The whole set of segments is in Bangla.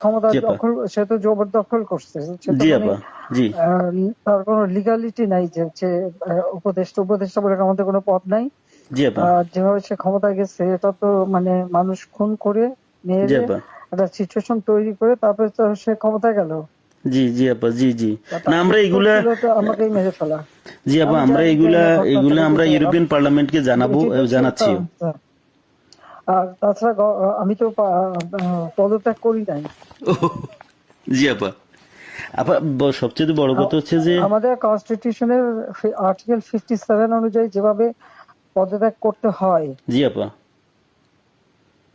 ক্ষমতা জি আপা। দখল, সে তো জবরদখল করছে, সে তো জি মানে আপা। জি। তার কোনো লিগালিটি নাই যে হচ্ছে উপদেষ্টা বলে আমাদের কোনো পদ নাই। জি আপা। যেভাবে সে ক্ষমতায় গেছে এটা তো মানে মানুষ খুন করে জি মেরে আপা। একটা সিচুয়েশন তৈরি করে তারপরে তো সে ক্ষমতায় গেল। জি জি আপা। জি জি। না তার আমরা উত্তর এগুলা, ছিল তো আমাকেই মেরে ফেলা। জি আপা আমি আমরা জানি যে এগুলা না, ঘটনাটা এগুলা আমরা কিন্তু ইউরোপিয়ান পার্লামেন্টকে জানাবো, এটি তো জানাচ্ছিও। আর তাছাড়া আমি তো পদত্যাগ করি নাই। জি আপা। আপা সবচেয়ে বড় কথা হচ্ছে যে আমাদের কনস্টিটিউশনের আর্টিকেল 57 অনুযায়ী যেভাবে পদত্যাগ করতে হয় জি আপা।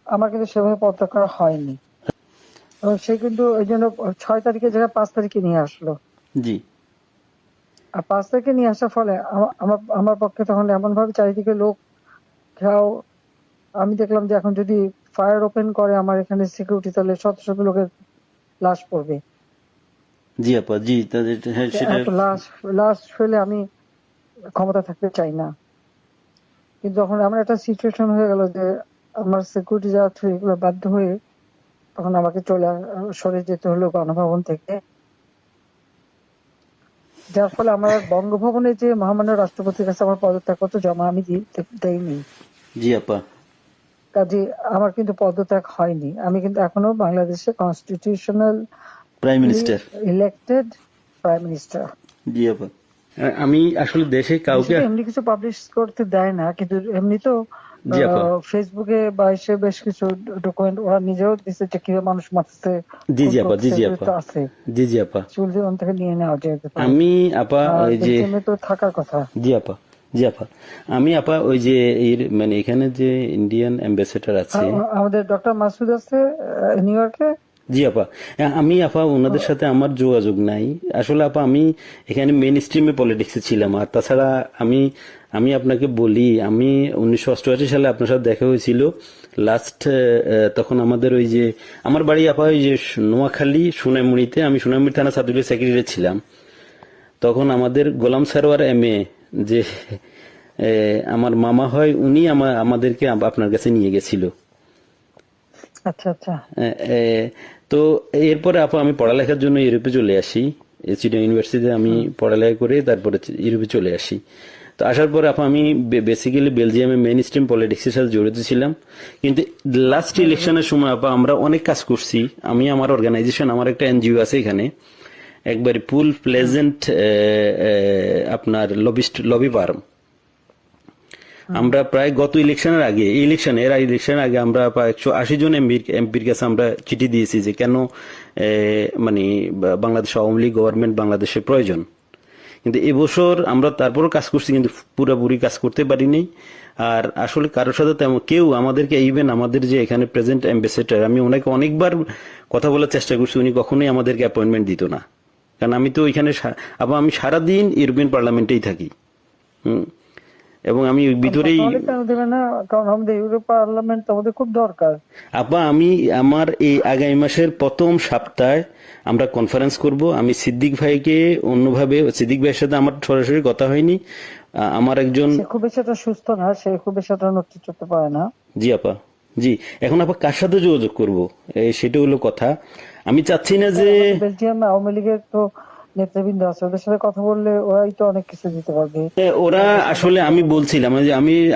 আমার কিন্তু সেভাবে পদত্যাগ করা হয়নি, এবং সে কিন্তু ওই জন্য 6 তারিখের জায়গায় 5 তারিখে নিয়ে আসলো। জি। আর 5 তারিখে নিয়ে আসার ফলে আমার আমার পক্ষে তখন এমন ভাবে চারিদিকে লোক ঘেরাও, আমি দেখলাম যে এখন যদি ফায়ার ওপেন করে আমার এখানে সিকিউরিটি, তাহলে শত শত লোকের লাশ পড়বে। জি আপা। জি তাদের, হ্যাঁ সেটা। এত লাশ ফেলে আমি ক্ষমতা থাকতে চাই না। কিন্তু যখন এমন একটা সিচুয়েশন হয়ে গেল যে আমার সিকিউরিটি যাওয়া থ্রু এগুলো বাধ্য হয়ে তখন আমাকে সরে যেতে হলো গণভবন থেকে, যার ফলে আমার বঙ্গভবনে যে মহামান্য রাষ্ট্রপতির কাছে আমার পদত্যাগপত্র জমা আমি দেইনি। জি আপা। কাজে আমার কিন্তু পদত্যাগ হয়নি, আমি কিন্তু এখনো বাংলাদেশের constitutional prime minister. Elected prime minister. জি আপা। আমি আসলে দেশে কাউকে। দেশে এমনি কিছু পাবলিশ করতে দেয় না, কিন্তু এমনি তো জি আপা। ফেসবুকে বা এসে বেশ কিছু ডকুমেন্ট ওরা নিজেও দিচ্ছে যে কিভাবে মানুষ মারছে, জি খুন জি আপা। জি করছে, জি এগুলো আপা। তো আছে, জি জি আপা। চুল জীবন থেকে নিয়ে নেওয়া যেতে পারে। আমি আপা আর ওই যে, বেলজিয়ামে তো থাকার কথা। জি আপা। জি আপা। আমি আপা ওই যে এর মানে এখানে যে ইন্ডিয়ান অ্যাম্বাসেডর আছে। আমাদের ডক্টর মাসুদ আছে নিউ ইয়র্কে। জি আপা। আমি আপা ওনাদের সাথে আমার যোগাযোগ নাই আসলে আপা। আমি এখানে মেন স্ট্রিমে পলিটিক্সে ছিলাম। আর তাছাড়া আমি আমি আপনাকে বলি, আমি 1988 সালে আপনার সাথে দেখা হয়েছিল লাস্ট। তখন আমাদের ওই যে আমার বাড়ি আপা ওই যে নোয়াখালী সোনাইমুড়িতে, আমি সোনাইমুড়ি থানা ছাত্রলীগের সেক্রেটারি ছিলাম। তখন আমাদের গোলাম সারোয়ার এমএ যে আমার মামা হয়, উনি আমাদেরকে আপনার কাছে নিয়ে গেছিল। আচ্ছা আচ্ছা। তো এরপরে আপা আমি পড়ালেখার জন্য ইউরোপে চলে আসি। চিটাগং ইউনিভার্সিটিতে আমি পড়ালেখা করে তারপরে ইউরোপে চলে আসি। তো আসার পরে আপা আমি বেসিক্যালি বেলজিয়ামে মেইন স্ট্রিম পলিটিক্সের সাথে জড়িত ছিলাম। কিন্তু লাস্ট ইলেকশনের সময় আপা আমরা অনেক কাজ করছি। আমি আমার অর্গানাইজেশন, আমার একটা এনজিও আছে এখানে, একবার ফুল প্লেজেন্ট আপনার লবি ফার্ম। আমরা প্রায় গত ইলেকশনের আগে, এর ইলেকশনের আগে আমরা প্রায় 180 জন এমপির কাছে আমরা চিঠি দিয়েছি যে কেন মানে বাংলাদেশ আওয়ামী লীগ গভর্নমেন্ট বাংলাদেশের প্রয়োজন। কিন্তু এবছর আমরা তারপরও কাজ করছি, কিন্তু পুরোপুরি কাজ করতে পারিনি। আর আসলে কারোর সাথে তেমন কেউ আমাদেরকে, ইভেন আমাদের যে এখানে প্রেজেন্ট অ্যাম্বাসেডর, আমি ওনাকে অনেকবার কথা বলার চেষ্টা করছি, উনি কখনোই আমাদেরকে অ্যাপয়েন্টমেন্ট দিত না। কারণ আমি তো ওইখানে আবার আমি সারাদিন ইউরোপিয়ান পার্লামেন্টেই থাকি। এবং আমি ভিতরেই। কেন দেবে না? কারণ আমাদের ইউরোপ পার্লামেন্ট আমাদের খুব দরকার। আপা আমি আমার এই আগামী মাসের প্রথম সপ্তাহে আমরা কনফারেন্স করব। আমি সিদ্দিক ভাইকে অন্যভাবে, সিদ্দিক ভাইয়ের সাথে আমার সরাসরি কথা হয়নি। আমার একজন, সে খুব বেশি একটা সুস্থ না, সে খুব বেশি একটা নেতৃত্ব করতে পারে না। জি আপা। জি। এখন আপা কার সাথে যোগাযোগ করব, সেটা হলো কথা। আমি চাচ্ছি না যে বেলজিয়াম আওয়ামী লীগের তো নেতৃবৃন্দ আছে, ওদের সাথে কথা বললে ওরাই তো অনেক কিছু দিতে পারবে। ওরা আসলে, আমি বলছিলাম যে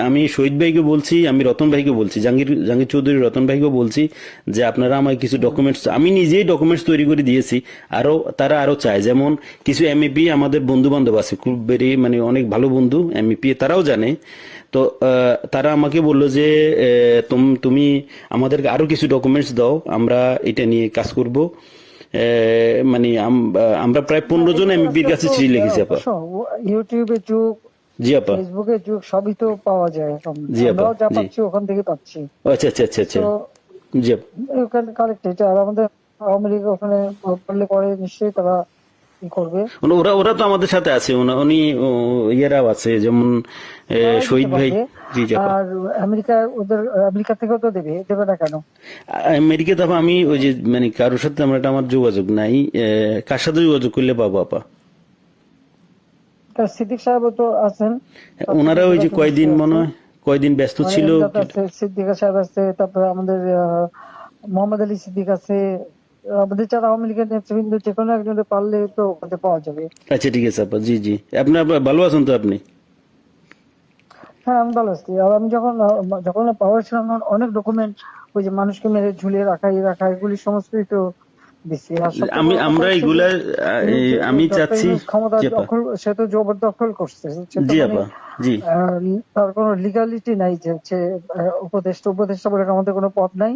আমি শহীদ ভাইকে বলছি, আমি রতন ভাইকে বলছি, জাহাঙ্গীর চৌধুরী রতন ভাইকে বলছি যে আপনারা আমায় কিছু ডকুমেন্টস, আমি নিজেই ডকুমেন্টস তৈরি করে দিয়েছি। তারা আরো চায়, যেমন কিছু এমইপি আমাদের বন্ধু বান্ধব আছে, খুব বেরি মানে অনেক ভালো বন্ধু এমইপি, তারাও জানে। তো তারা আমাকে বললো যে তুমি আমাদেরকে আরো কিছু ডকুমেন্টস দাও, আমরা এটা নিয়ে কাজ করব। মানে আমরা প্রায় 15 জন এমপির কাছে চিঠি লিখেছি আপা। ইউটিউবের যুগ, জি আপা। ফেসবুকের যুগ, সবই তো পাওয়া যায় এখন। জি আপা। আমরাও যা জি। পাচ্ছি ওখান থেকে পাচ্ছি। আচ্ছা আচ্ছা আচ্ছা আচ্ছা। তো জি আপা। ওখানে কালেক্টেড, আর আমাদের আওয়ামী লীগ ওখানে করলে পরে নিশ্চয়ই তারা কি করবে। ওরা ওরা তো আমাদের সাথে আছে, উনি ইয়েরাও আছে, যেমন তারাই দিতে শহীদ ভাই। পারবে। জি জি আপা। আর আমেরিকা থেকেও তো দেবে না কেন? আমেরিকাতে আপা আমি ওই যে মানে কারোর সাথে আমার যোগাযোগ নাই। কার সাথে যোগাযোগ করলে পাবো আপা? সিদ্দিক সাহেবও তো আছেন, তার সাথে ওনারা ওই যে যোগাযোগ কয়দিন নিশ্চয়ই মনে আছে। হয় কয়দিন ব্যস্ত মানে ছিল। এমদাদ আছে, সিদ্দিক সাহেব আছে, তারপরে আমাদের মোহাম্মদ আলী সিদ্দিক আছে, আমাদের যারা আওয়ামী লীগের নেতৃবৃন্দ যে কোনো একজনের পারলে তো ওখানে পাওয়া যাবে। আচ্ছা ঠিক আছে আপা, জি জি। আপনার ভালো আছেন তো আপনি? হ্যাঁ আমি ভালো আছি। আর আমি যখন পাওয়ার ছিলাম তখন অনেক ডকুমেন্ট, ওই যে মানুষকে মেরে ঝুলিয়ে রাখা এগুলি সমস্তই তো দিচ্ছি। আর সবচেয়ে বড় কথা আমরা হচ্ছে যে এগুলা আমি ডক্টর চাচ্ছি। ইউনূস ক্ষমতা জি আপা। দখল, সে তো জবরদখল করছে। সে তো জি মানে আপা। জি। তার কোনো লিগালিটি নাই যে হচ্ছে উপদেষ্টা বলে আমাদের কোনো পদ নাই।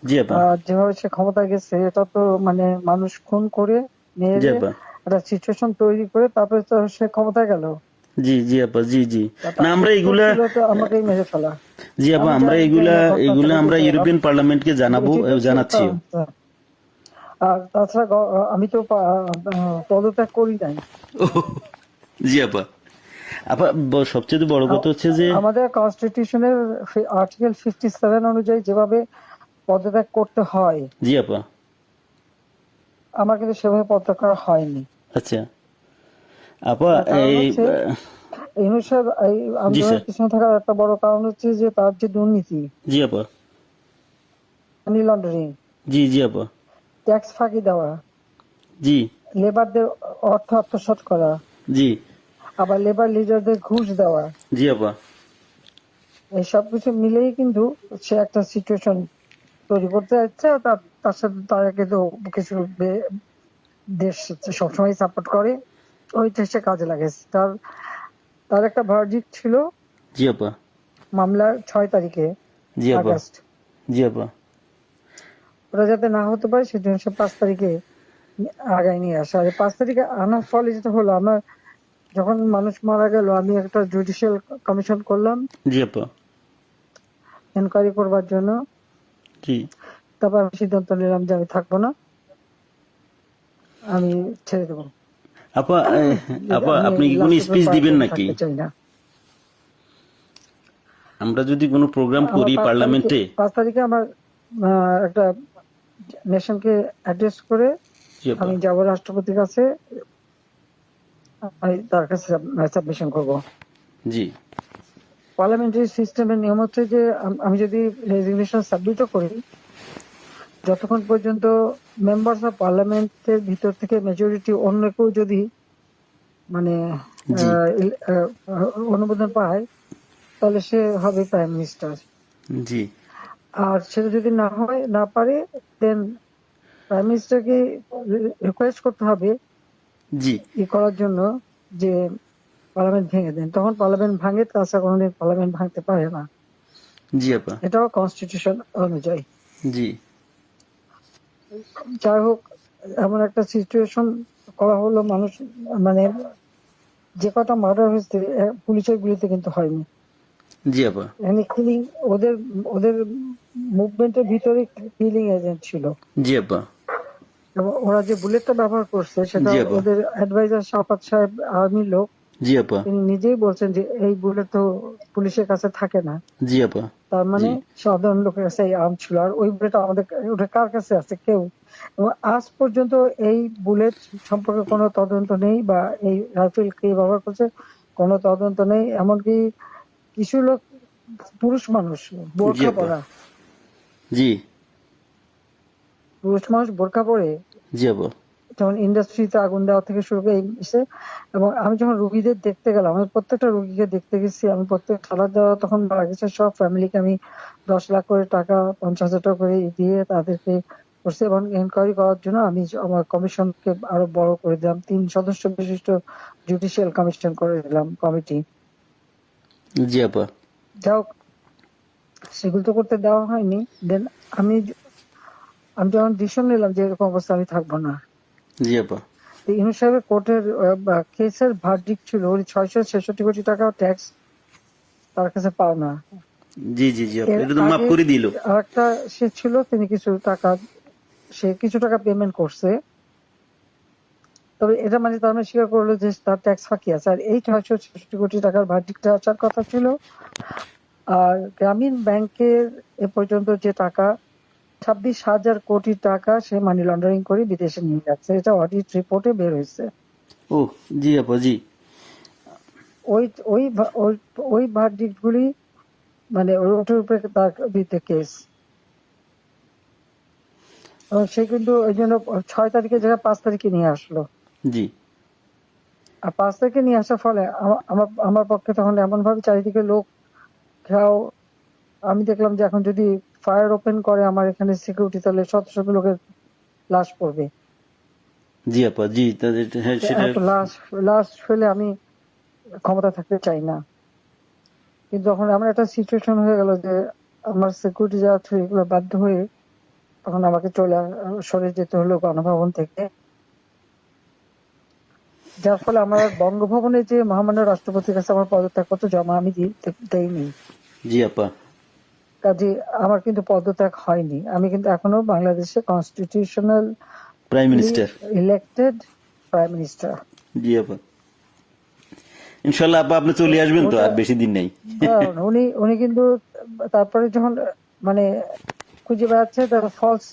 জি আপা। যেভাবে সে ক্ষমতায় গেছে এটা তো মানে মানুষ খুন করে জি মেরে আপা। একটা সিচুয়েশন তৈরি করে তারপরে তো সে ক্ষমতায় গেল। জি জি আপা। জি জি। না তার আমরা উত্তর এগুলা, ছিল তো আমাকেই মেরে ফেলা। জি আপা আমি আমরা জানি এগুলা না ঘটনা এগুলা থেকে আমরা যেতে ইউরোপিয়ান পার্লামেন্টকে জানাবো, এটি তো জানাচ্ছিও। আর তাছাড়া আমি তো পদত্যাগ করি নাই। জি আপা। আপা সবচেয়ে বড় কথা হচ্ছে যে, আমাদের কনস্টিটিউশনের আর্টিকেল 57 অনুযায়ী যেভাবে পদত্যাগ করতে হয় জি আপা। আমার কিন্তু সেভাবে পদত্যাগ করা হয়নি। আচ্ছা আপা, তার কারণ এই হচ্ছে ইউনূস সাহেব এই জি স্যার। আন্দোলনের পিছনে থাকার একটা বড় কারণ হচ্ছে যে তার যে দুর্নীতি, জি আপা। মানি লন্ডারিং, জি জি আপা। ট্যাক্স ফাঁকি দেওয়া, জি লেবারদের অর্থ আত্মসাৎ করা, জি। আবার লেবার লিডারদের ঘুষ দেওয়া, জি আপা। এই সবকিছু মিলেই কিন্তু সে একটা সিচুয়েশন তৈরি করতে যাচ্ছে। তার সাথে তারা কিন্তু কিছু দেশ সবসময় সাপোর্ট করে, ওই দেশে কাজে লাগে। তার তার একটা ভার্ডিক্ট ছিল জি আপা। মামলার 6 তারিখে জি আপা। আগস্ট, জি আপা। ওরা যাতে না হতে পারে সেজন্য সে 5 তারিখে আগায় নিয়ে আসে। আর 5 তারিখে আনার ফলে যেটা হলো, আমার যখন মানুষ মারা গেল আমি একটা জুডিশিয়াল কমিশন করলাম জি আপা। এনকোয়ারি করবার জন্য। জি তারপর আমি সিদ্ধান্ত নিলাম যে আমি থাকবো না, আমি ছেড়ে দেবো। আপা। আপা আমি আপনি কি কোনো লাস্ট স্পিচ দিবেন পর্যন্ত নাকি? থাকতে চাই না। আমরা যদি কোনো প্রোগ্রাম আমার করি 5 তারিখে পার্লামেন্টে। 5 তারিখে আমার একটা নেশনকে অ্যাড্রেস করে জি আপা। আমি যাব রাষ্ট্রপতির কাছে, আমি তার কাছে সাবমিশন করব। জি পার্লামেন্টারি সিস্টেমের নিয়ম হচ্ছে যে আমি যদি রেজিগনেশন সাবমিটও করি, যতক্ষণ পর্যন্ত মেম্বার্স অফ পার্লামেন্টের ভিতর থেকে মেজরিটি অন্য কেউ যদি মানে জি অনুমোদন পায় তাহলে সে হবে প্রাইম মিনিস্টার। জি আর সেটা যদি না পারে দেন প্রাইম মিনিস্টারকে রিকোয়েস্ট করতে হবে জি করার জন্য যে পার্লামেন্ট ভেঙে দেন। তখন পার্লামেন্ট ভাঙে, তাছাড়া কোনোদিন পার্লামেন্ট ভাঙতে পারে না। জি আপা। এটাও কনস্টিটিউশন অনুযায়ী। জি যাই হোক, এমন একটা সিচুয়েশন করা হলো, মানুষ মানে যে কটা মার্ডার হয়েছে পুলিশের গুলিতে কিন্তু হয়নি। জি আপা। মানে কিলিং, ওদের ওদের মুভমেন্টের ভিতরে কিলিং এজেন্ট ছিল। জি আপা। এবং ওরা যে বুলেটটা ব্যবহার করছে সেটা জি আপা। ওদের অ্যাডভাইজার শাফাত সাহেব আর্মির লোক, জি আপা। তিনি নিজেই বলছেন যে এই বুলেট তো পুলিশের কাছে থাকে না। জি আপা। তার মানে জি সাধারণ লোকের কাছে এই আর্ম ছিল। আর ওই বুলেট আমাদের ওটা কার কাছে আছে? কেউ। এবং আজ পর্যন্ত এই বুলেট সম্পর্কে কোনো তদন্ত নেই, বা এই রাইফেল কে ব্যবহার করছে কোনো তদন্ত নেই। এমনকি কিছু লোক, পুরুষ মানুষ জি বোরখা আপা। পরা, জি পুরুষ মানুষ বোরখা পরে জি আপা। যেমন ইন্ডাস্ট্রিতে আগুন দেওয়া থেকে শুরু করে এবং আমি যখন রুগীদের দেখতে গেলাম, আমি প্রত্যেকটা রুগীকে দেখতে গেছি, আমি প্রত্যেক খাবার দেওয়া তখন মারা গেছে সব ফ্যামিলিকে আমি 10 লাখ করে টাকা, 50,000 টাকা করে দিয়ে তাদেরকে করছি। এবং এনকোয়ারি করার জন্য আমি আমার কমিশনকে আরো বড় করে দিলাম, 3 সদস্য বিশিষ্ট জুডিশিয়াল কমিশন করে দিলাম কমিটি। জি আপা। যাই হোক, সেগুলো তো করতে দেওয়া হয়নি। দেন আমি আমি যখন ডিসিশন নিলাম যে এরকম অবস্থা আমি থাকবো না, জি আপা। ইউনূস সাহেবের কোর্টের কেসের ভার্ডিক্ট ছিল ওই 666 কোটি টাকা ট্যাক্স তার কাছে পাও না। জি জি জি আপা, এর এটা তো মাফ আগে করে দিল। আরেকটা সে ছিল, তিনি কিছু টাকা পেমেন্ট করছে, তবে এটা মানে তার মানে স্বীকার করলো যে তার ট্যাক্স ফাঁকি আছে। আর এই 666 কোটি টাকার ভার্ডিক্টটা আসার কথা ছিল। আর গ্রামীণ ব্যাংকের এ পর্যন্ত যে টাকা 26,000 কোটি টাকা সে মানি লন্ডারিং করে বিদেশে নিয়ে যাচ্ছে, এটা অডিট রিপোর্টে বের হয়েছে। ও জি আপা। জি ওই ওই ওই ভার্ডিক্ট গুলি মানে ওটার উপরে তার বিরুদ্ধে কেস। সে কিন্তু ওই জন্য 6 তারিখে জায়গায় 5 তারিখে নিয়ে আসলো। জি আর 5 তারিখে নিয়ে আসার ফলে আমার আমার পক্ষে তখন এমন ভাবে চারিদিকে লোক ঘেরাও। আমি দেখলাম যে এখন যদি ফায়ার ওপেন করে আমার এখানে সিকিউরিটি, তাহলে শত শত লোকের লাশ পড়বে। জি আপা, জি তাদের হ্যাঁ তো সেটা। এত লাশ লাশ ফেলে আমি ক্ষমতা থাকতে চাই না। কিন্তু যখন এমন একটা সিচুয়েশন হয়ে গেল যে আমার সিকিউরিটি যাওয়া ছিল, এগুলো বাধ্য হয়ে তখন আমাকে সরে যেতে হলো গণভবন থেকে। যার ফলে আমার বঙ্গভবনে যে মহামান্য রাষ্ট্রপতির কাছে আমার পদত্যাগপত্র জমা আমি দেইনি। জি আপা। কাজে আমার কিন্তু পদত্যাগ হয়নি। আমি কিন্তু এখনো বাংলাদেশে constitutional prime minister. Elected prime minister. জি আপা, ইনশাল্লাহ আপা আপনি চলে আসবেন তো, আর বেশি দিন নেই। উনি উনি কিন্তু তারপরে যখন মানে খুঁজে বেড়াচ্ছে, তার ফলস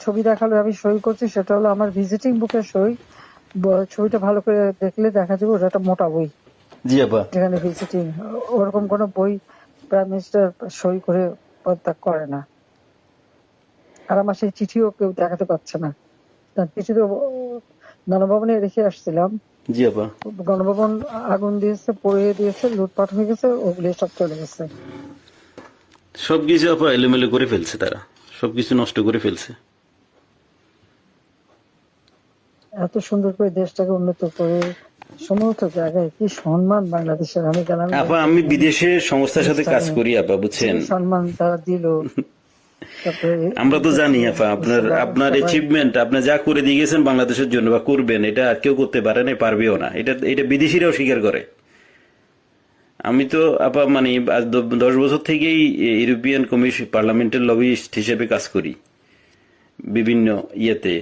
ছবি দেখালো, আমি সই করছি, সেটা হলো আমার ভিজিটিং বুকের সই। ছবিটা ভালো করে দেখলে দেখা যাবে ওটা একটা মোটা বই, জি আপা। যেখানে ভিজিটিং। ওরকম কোন বই প্রাইম মিনিস্টার সই করে পদত্যাগ করে না। আর আমার সেই চিঠিও কেউ দেখাতে পারছে না। তার চিঠি তো গণভবনে রেখে আসছিলাম। জি আপা। গণভবন আগুন দিয়েছে, পুড়িয়ে দিয়েছে, লুটপাট হয়ে গেছে, ওগুলি সব চলে গেছে। সবকিছু আপা এলোমেলো করে ফেলছে, তারা সবকিছু নষ্ট করে ফেলছে। এত সুন্দর করে দেশটাকে উন্নত করে সমস্ত জায়গায় কি সম্মান বাংলাদেশের। আমি গেলাম আপা আমি বিদেশে সংস্থার সাথে কাজ করি আপা, বুঝছেন। সম্মান তারা দিল। তারপরে আমরা তো জানি আপা আপনার আপনার সবাই অ্যাচিভমেন্ট, আপনি যা করে দিয়ে গেছেন বাংলাদেশের জন্য বা করবেন, এটা আর কেউ করতে পারে না, পারবেও না। এটা এটা বিদেশিরাও স্বীকার করে। আমি তো আপা মানে আজ 10 বছর থেকেই ইউরোপিয়ান কমিশন পার্লামেন্টের লবিস্ট হিসেবে কাজ করি বিভিন্ন ইয়েতে।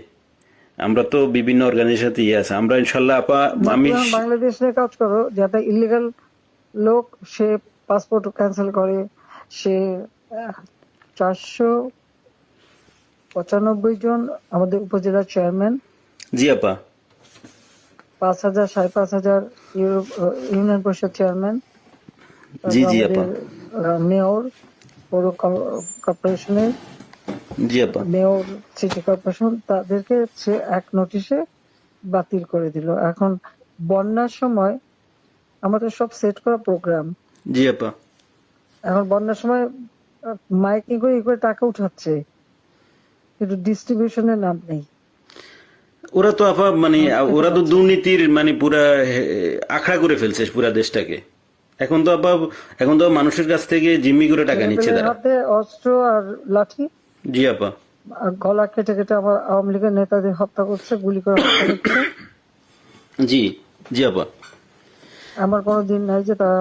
আমরা তো বিভিন্ন অর্গানাইজেশন ইয়ে আছে, আমরা ইনশাল্লাহ আপা আমি যখন বাংলাদেশ নিয়ে কাজ করো, যাতে ইলিগাল লোক সে পাসপোর্ট ক্যান্সেল করে, সে 495 জন আমাদের উপজেলা চেয়ারম্যান, জি আপা। 5,000 5,500 ইউনিয়ন পরিষদ চেয়ারম্যান, জি জি আমাদের আপা। মেয়র, পৌর কর্পোরেশনের জি আপা। মেয়র, সিটি কর্পোরেশন, তাদেরকে সে এক নোটিশে বাতিল করে দিল। এখন বন্যার সময় আমাদের সব সেট করা প্রোগ্রাম, জি আপা। এখন বন্যার সময় মাইকিং করে করে টাকা উঠাচ্ছে, কিন্তু ডিস্ট্রিবিউশনের নাম নেই। ওরা তো আপা মানে ওরা তো দুর্নীতির মানে পুরা আখড়া করে ফেলছে পুরা দেশটাকে। এখন তো আপা এখন তো মানুষের কাছ থেকে জিম্মি করে টাকা নিচ্ছে ছেলেপেলের তারা। হাতে অস্ত্র আর লাঠি, জি আপা। আর গলা কেটে কেটে আমার আওয়ামী লীগের নেতাদের হত্যা করছে, গুলি করে হত্যা করছে। জি জি আপা। আমার কোনো দিন নাই যে তারা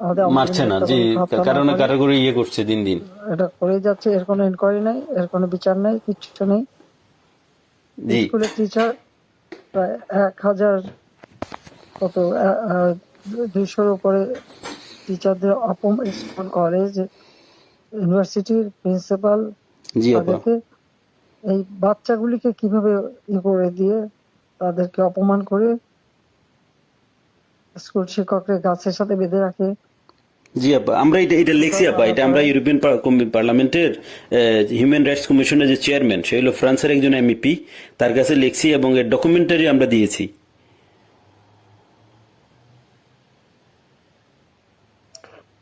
আমাদের আওয়ামী মারছে লীগের না, নেতা জি হত্যা না কারণে করে। কারো করে ইয়ে করছে দিন দিন। এটা করে যাচ্ছে, এর কোনো ইনকোয়ারি নাই, এর কোনো বিচার নাই, কিচ্ছু নেই। জি স্কুলের টিচার প্রায় 1,000 কত 200-র উপরে টিচারদের অপমান, স্কুল কলেজ ইউনিভার্সিটির প্রিন্সিপাল জি আপা। তাদেরকে, এই বাচ্চাগুলিকে কিভাবে করে দিয়ে তাদেরকে অপমান করে স্কুল শিক্ষকরা গাছের সাথে বেঁধে রাখে। জি আপা, আমরা এটা এটা লিখছি আপা, এটা আমরা ইউরোপিয়ান পার্লামেন্টের হিউম্যান রাইটস কমিশনের যে চেয়ারম্যান, সে হলো ফ্রান্সের একজন এমপি, তার কাছে লিখছি এবং এর ডকুমেন্টারি আমরা দিয়েছি।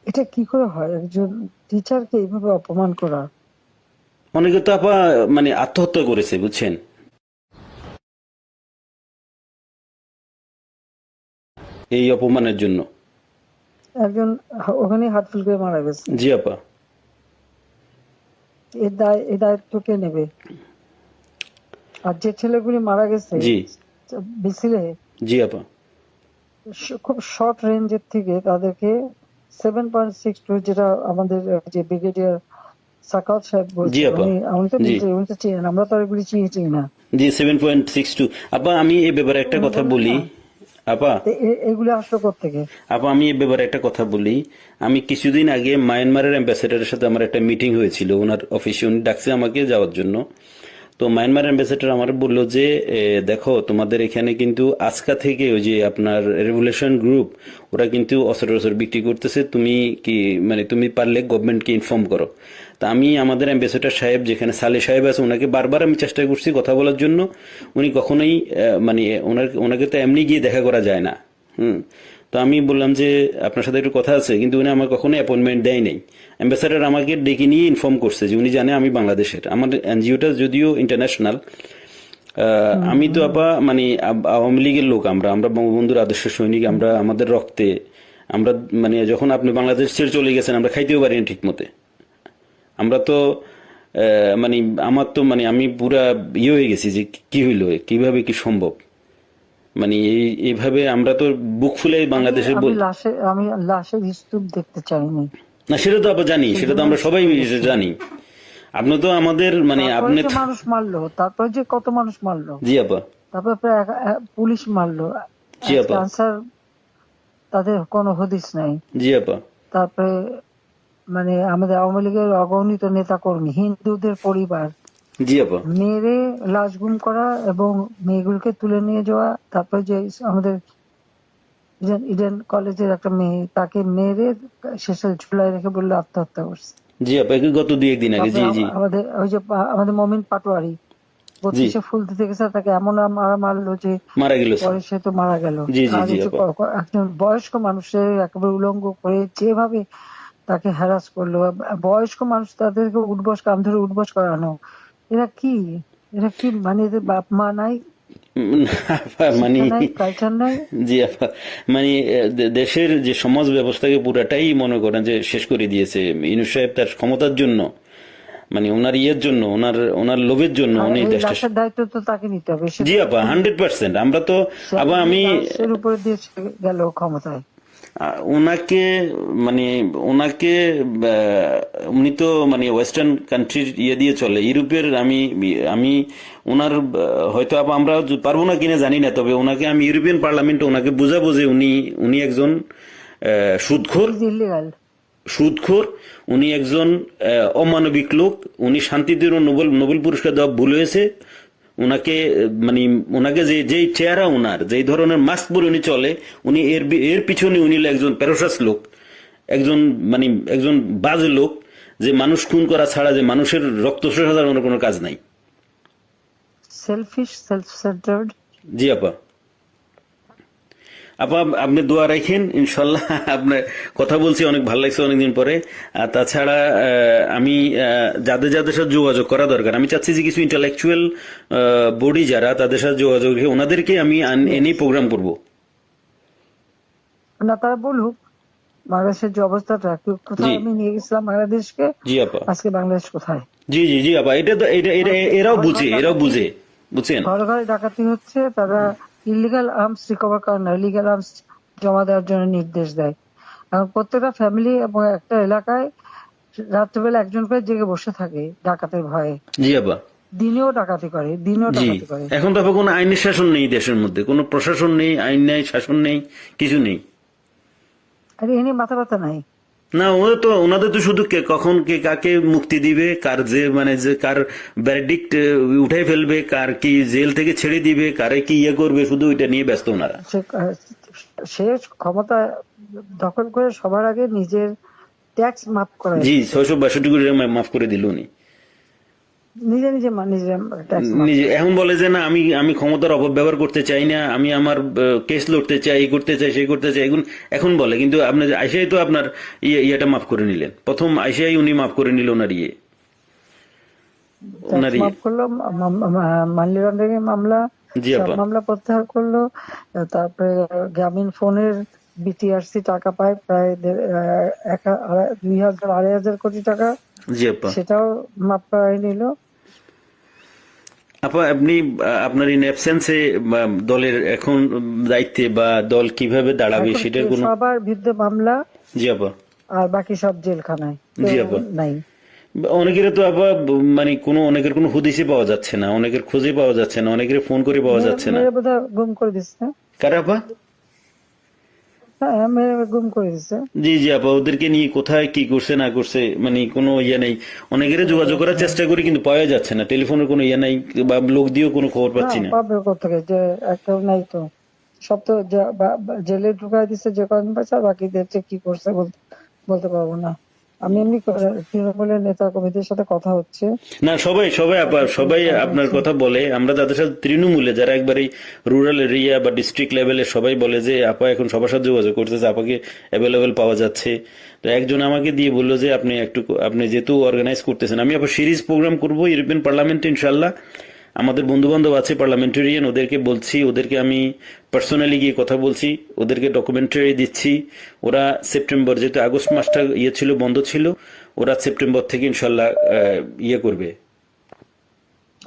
এটা কি করে হয় একজন টিচারকে এইভাবে অপমান করা? অনেকে তো আপা মানে আত্মহত্যা করেছে, বুঝছেন, এই অপমানের জন্য। একজন ওখানে হার্ট ফেল করে মারা গেছে, জি আপা। এই দায়িত্ব কে নেবে? আর যে ছেলেগুলি মারা গেছে জি মিছিলে, জি আপা। খুব শর্ট রেঞ্জের থেকে তাদেরকে 7.62, যেটা আমাদের যে ব্রিগেডিয়ার সাকাত সাহেব জি বলছে, আপা। উনি তো জি নিজে, উনি তো চিনেন, আমরা তো আর এগুলি চিনি না। জি 7.62। আপা আমি এই ব্যাপারে একটা উনি কথা বলেন বলি না, আপা। এগুলি আসলো কোত্থেকে? আপা আমি এই ব্যাপারে একটা কথা বলি। আমি কিছুদিন আগে মায়ানমারের অ্যাম্বাসেডারের সাথে আমার একটা মিটিং হয়েছিল ওনার অফিসে, উনি ডাকছে আমাকে যাওয়ার জন্য। তো মায়ানমার অ্যাম্বাসেডার আমার বললো যে দেখো তোমাদের এখানে কিন্তু আজকা থেকে ওই যে আপনার রেভলিউশন গ্রুপ, ওরা কিন্তু অস্ত্র বিক্রি করতেছে, তুমি কি মানে তুমি পারলে গভর্নমেন্টকে ইনফর্ম করো। তা আমি আমাদের অ্যাম্বাসেডর সাহেব যেখানে সালে সাহেব আছে ওনাকে বারবার আমি চেষ্টা করছি কথা বলার জন্য, উনি কখনোই মানে ওনাকে তো এমনি গিয়ে দেখা করা যায় না। তো আমি বললাম যে আপনার সাথে একটু কথা আছে, কিন্তু উনি আমার কখনো অ্যাপয়েন্টমেন্ট দেয় নাই। অ্যাম্বাসেডর আমাকে ডেকে নিয়ে ইনফর্ম করছে যে উনি জানে আমি বাংলাদেশের, আমার এনজিওটা যদিও ইন্টারন্যাশনাল। আমি তো আপা মানে আওয়ামী লীগের লোক, আমরা আমরা বঙ্গবন্ধুর আদর্শ সৈনিক, আমরা আমাদের রক্তে আমরা মানে যখন আপনি বাংলাদেশ ছেড়ে চলে গেছেন আমরা খাইতেও পারি না ঠিক মতে। আমরা তো মানে আমার তো মানে আমি পুরা ইয়ে হয়ে গেছি যে কি হইলো, কিভাবে কি সম্ভব, মানে এইভাবে আমরা তো বুক ফুলে বাংলাদেশের আমি লাশের স্তূপ দেখতে চাইনি। না সেটা তো আবার জানি, সেটা তো আমরা সবাই জানি। আপনি তো আমাদের মানে তারপরে আপনি যে মানুষ মারলো, তারপরে যে কত মানুষ মারলো, জি আপা, তারপরে প্রায় পুলিশ মারলো, জি আপা, আনসার তাদের কোনো হদিস নাই। জি আপা, তারপরে মানে আমাদের আওয়ামী লীগের অগণিত নেতা কর্মী, হিন্দুদের পরিবার জি আপা, মেরে লাশ গুম করা এবং মেয়েগুলোকে তুলে নিয়ে যাওয়া। তারপরে যে আমাদের ইডেন কলেজের একটা মেয়ে, তাকে মেরে শেষে ঝুলাই রেখে বললো আত্মহত্যা করছে। জি আপা, গত 2-1 দিন আগে, জি জি আমাদের ওই যে আমাদের মমিন পাটোয়ারি জি 32-এ ফুল দিতে গেছে, তাকে এমন মারলো যে মারা গেল। পরে সে তো মারা গেল। জি জি আর জি হচ্ছে আপা, একজন বয়স্ক মানুষের একেবারে উলঙ্গ করে যেভাবে তাকে হ্যারাস করলো, বয়স্ক মানুষ তাদেরকে উঠবস, কাম ধরে উঠবস করানো, এরা কি এরা কি মানে এদের বাপ মা নাই, মানে শিক্ষা নাই, কালচার নাই। জি আপা, মানে দেশের যে সমাজ ব্যবস্থাকে পুরাটাই মনে করেন যে শেষ করে দিয়েছে ইউনূস সাহেব তার ক্ষমতার জন্য, মানে ওনার ইয়ের জন্য, ওনার ওনার লোভের জন্য আর উনি এই দেশটা। লাশের দায়িত্ব তো তাকে নিতে হবে। জি আপা, 100%। আমরা তো আবার আমি লাশের উপরে দিয়ে গেল ক্ষমতায়। ওনাকে মানে ওনাকে উনি তো মানে ওয়েস্টার্ন কান্ট্রির ইয়ে দিয়ে চলে, ইউরোপের। আমি আমি ওনার হয়তো আমরা পারবো না কিনা জানি না, তবে ওনাকে আমি ইউরোপিয়ান পার্লামেন্টে ওনাকে বোঝাবো যে উনি উনি একজন সুদখোর, সুদখোর, উনি একজন অমানবিক লোক, উনি শান্তিতে নোবেল নোবেল পুরস্কার দেওয়া ভুল হয়েছে। ওনাকে মানে ওনাকে যে যেই চেহারা, ওনার যেই ধরনের মাস্ক পরে উনি চলে, উনি এর পিছনে উনি একজন প্যারোসাস লোক, একজন মানে একজন বাজে লোক, যে মানুষ খুন করা ছাড়া যে মানুষের রক্ত শোষা ওনার কোনো কাজ নাই। Shellfish, self centred. জি আপা, আপা আপনি দোয়া রাখেন ইনশাল্লাহ। আপনার কথা বলছি অনেক ভালো লাগছে অনেকদিন পরে। আর তাছাড়া আমি যাদের যাদের সাথে যোগাযোগ করা দরকার, আমি চাচ্ছি যে কিছু ইন্টালেকচুয়াল বডি যারা, তাদের সাথে যোগাযোগ রেখে ওনাদেরকে আমি এনে প্রোগ্রাম করব। না, তারা বলুক বাংলাদেশের যে অবস্থাটা, কোথায় আমি নিয়ে গেছিলাম বাংলাদেশকে, জি আপা, আজকে বাংলাদেশ কোথায়। জি জি জি আপা, এটা তো এটা এরাও বুঝে, এরাও বুঝে, বুঝছেন। ঘরে ঘরে ডাকাতি হচ্ছে, তারা ইলিগাল আর্মস রিকভার করে না, ইলিগাল আর্মস জমা দেওয়ার জন্য নির্দেশ দেয়। এখন প্রত্যেকটা ফ্যামিলি এবং একটা এলাকায় রাত্রেবেলা একজন করে জেগে বসে থাকে ডাকাতের ভয়ে। জি আপা, দিনেও ডাকাতি করে, দিনেও জি। ডাকাতি করে। এখন তো আপা কোনো আইনের শাসন নেই দেশের মধ্যে, কোনো প্রশাসন নেই, আইন নেই, শাসন নেই, কিছু নেই। আর এ নিয়ে মাথা ব্যথা নাই। না, ওনাদের তো শুধু কখন কে কাকে মুক্তি দিবে, কার যে মানে যে কার ভার্ডিক্ট উঠাই ফেলবে, কার কি জেল থেকে ছেড়ে দিবে, কারে কি ইয়ে করবে, শুধু ওইটা নিয়ে ব্যস্ত ওনারা। সে ক্ষমতা দখল করে সবার আগে নিজের ট্যাক্স মাফ করে, জি 662 কোটি টাকা মাফ করে দিল উনি নিজে নিজে নিজে ট্যাক্স নিজে। এখন বলে যে না, আমি আমি ক্ষমতার অপব্যবহার করতে চাই না, আমি আমার কেস লড়তে চাই, এই করতে চাই, সেই করতে চাই, এখন বলে। কিন্তু আপনি আইসাই তো আপনার ইয়েটা মাফ করে নিলেন, প্রথম আইসাই উনি মাফ করে নিল ওনার ইয়ে, ওনার ইয়ে। মাফ করলো, মানি লন্ডারিং এর মামলা, জি সব আপা, মামলা প্রত্যাহার করলো। তারপরে গ্রামীণ ফোনের বিটিআরসি টাকা পায় প্রায় 2,000-2,500 কোটি টাকা, জি আপা। সেটাও মাফ করাই নিল। আপা আপনি আপনার ইন অ্যাবসেন্সে দলের এখন দায়িত্বে বা দল কিভাবে দাঁড়াবে এখন সেটার কোনো। সবার বিরুদ্ধে মামলা, জি আপা, আর বাকি সব জেলখানায়, জি কেউ আপা। নাই। অনেকের তো আপা মানে অনেকের কোনো হদিসই পাওয়া যাচ্ছে না, অনেকের খোঁজে পাওয়া যাচ্ছে না, অনেকের ফোন করে পাওয়া যাচ্ছে না। মেরে বোধহয় গুম করে দিচ্ছে। কার আপা? হ্যাঁ, মেরে গুম করে দিচ্ছে। জি জি আপা, ওদেরকে নিয়ে কোথায় কি করছে না করছে মানে কোনো ইয়ে নেই। অনেকের যোগাযোগ করার চেষ্টা করি কিন্তু পাওয়া যাচ্ছে না, টেলিফোনের কোনো ইয়ে নাই, বা লোক দিয়েও কোনো খবর পাচ্ছি না। পাবে কোথেকে, যে একটা নাই তো, সব তো জেলে ঢুকাই দিচ্ছে যে কদিন পাচ্ছে, আর বাকিদের যে কি করছে বলতে পারবো না। আমি এমনি তৃণমূলের নেতা কর্মীদের সাথে কথা হচ্ছে। না, সবাই সবাই আপা সবাই আপনার কথা বলে। আমরা যাদের সাথে তৃণমূলে যারা একবারে রুরাল এরিয়া বা ডিস্ট্রিক্ট লেভেলে সবাই বলে যে আপা এখন সবার সাথে যোগাযোগ করতেছে, আপাকে অ্যাভেলেবেল পাওয়া যাচ্ছে। তো একজন আমাকে দিয়ে বললো যে আপনি যেহেতু অর্গানাইজ করতেছেন, আমি আবার সিরিজ প্রোগ্রাম করবো ইউরোপিয়ান পার্লামেন্টে ইনশাল্লাহ। আমাদের বন্ধু বান্ধব আছে পার্লামেন্টেরিয়ান, ওদেরকে বলছি, ওদেরকে আমি পার্সোনালি গিয়ে কথা বলছি, ওদেরকে ডকুমেন্টারি দিচ্ছি। ওরা সেপ্টেম্বর, যেহেতু আগস্ট মাসটা ছিল, বন্ধ ছিল, ওরা সেপ্টেম্বর থেকে ইনশাল্লাহ করবে।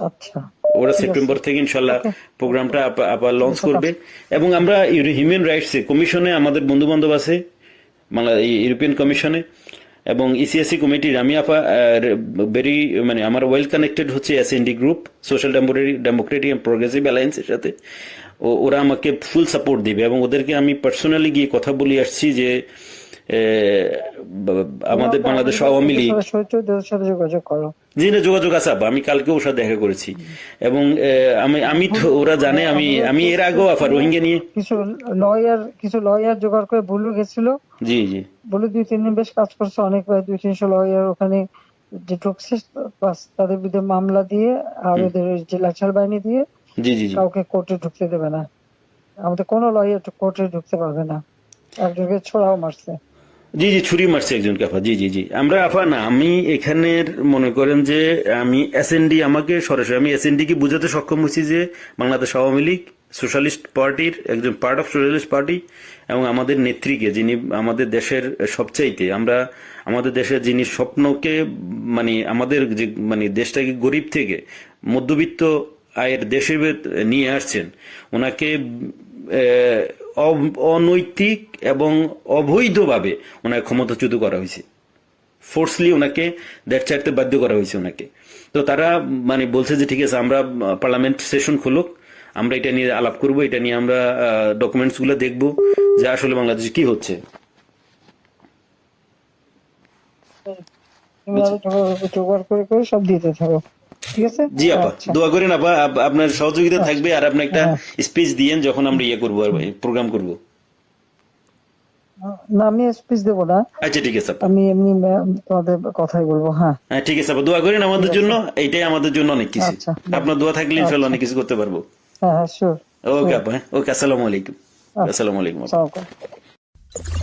আচ্ছা, ওরা ঠিক আছে, সেপ্টেম্বর থেকে ইনশাল্লাহ ওকে, প্রোগ্রামটা আবার লঞ্চ আচ্ছা, করবে। এবং আমরা হিউম্যান রাইটস কমিশনে আমাদের বন্ধু বান্ধব আছে, ইউরোপিয়ান কমিশনে এবং ইসিএসসি কমিটির আমি ভেরি আমার ওয়েল কানেক্টেড হচ্ছে SND group, social democratic and progressive অ্যালায়েন্সের সাথে। ওরা আমাকে ফুল সাপোর্ট দিবে এবং ওদেরকে আমি পার্সোনালি গিয়ে কথা বলে আসছি যে আমাদের বাংলাদেশ আওয়ামী লীগ, সচিবদের সাথে যোগাযোগ করো। জি না, যোগাযোগ আছে আপা, আমি কালকে ওর সাথে দেখা করেছি এবং আমি তো ওরা জানে আমি এর আগেও রোহিঙ্গা নিয়ে কিছু লয়ার জোগাড় করে বলু গেছিল। জি জি বলে 2-3 দিন বেশ কাজ করছে, অনেক প্রায় 200-300 লয়ার ওখানে যে ঢুকছে, তাদের বিরুদ্ধে মামলা দিয়ে আর ওদের যে লাচার বাহিনী দিয়ে জি জি জি কাউকে কোর্টে ঢুকতে দেবে না। আমাদের কোনো লয়ার কোর্টে ঢুকতে পারবে না। একজনকে ছোড়াও মারছে। জি জি ছুরি মারছে একজনকে আপা। জি জি জি আমরা না, আমি এখানের মনে করেন যে আমি এসএনডি, আমাকে সরাসরি আমি এসএনডি কে বুঝাতে সক্ষম হয়েছি যে বাংলাদেশ আওয়ামী লীগ সোশ্যালিস্ট পার্টির একজন পার্ট অফ সোশ্যালিস্ট পার্টি এবং আমাদের নেত্রীকে, যিনি আমাদের দেশের সবচাইতে আমাদের দেশের যিনি স্বপ্নকে আমাদের যে দেশটাকে গরিব থেকে মধ্যবিত্ত আয়ের দেশে নিয়ে আসছেন, ওনাকে অনৈতিক এবং অবৈধভাবে ওনাকে ক্ষমতাচ্যুত করা হয়েছে। ফোর্সলি ওনাকে দেশ ছাড়তে বাধ্য করা হয়েছে ওনাকে। তো তারা বলছে যে ঠিক আছে, আমরা পার্লামেন্ট সেশন খুলুক, আমরা এটা নিয়ে আলাপ করব, এটা নিয়ে আমরা ডকুমেন্টস গুলো দেখবো যে আসলে বাংলাদেশে কি হচ্ছে। তুমি আরো জোগাড় করে সব দিতে থাকো, ঠিক আছে? জি আপা, আচ্ছা, দোয়া করেন আপা, আপনার সহযোগিতা থাকবে। আর আপনি একটা হ্যাঁ, স্পিচ দিয়েন যখন আমরা করবো আর প্রোগ্রাম করবো। না আমি স্পিচ দেবো না, আচ্ছা ঠিক আছে আপা। আমি এমনি তোমাদের কথাই বলবো। হ্যাঁ, হ্যাঁ ঠিক আছে আপা, দোয়া করেন আমাদের ঠিক জন্য, আছে, এইটাই আমাদের জন্য অনেক কিছু। আচ্ছা, আপনার দোয়া থাকলে ইনশাল্লাহ আচ্ছা, অনেক কিছু করতে পারবো। হ্যাঁ হ্যাঁ, শিওর, ওকে আপা, ওকে, আসসালামু আলাইকুম। আচ্ছা, আসসালামু আলাইকুম আপা। সালাম।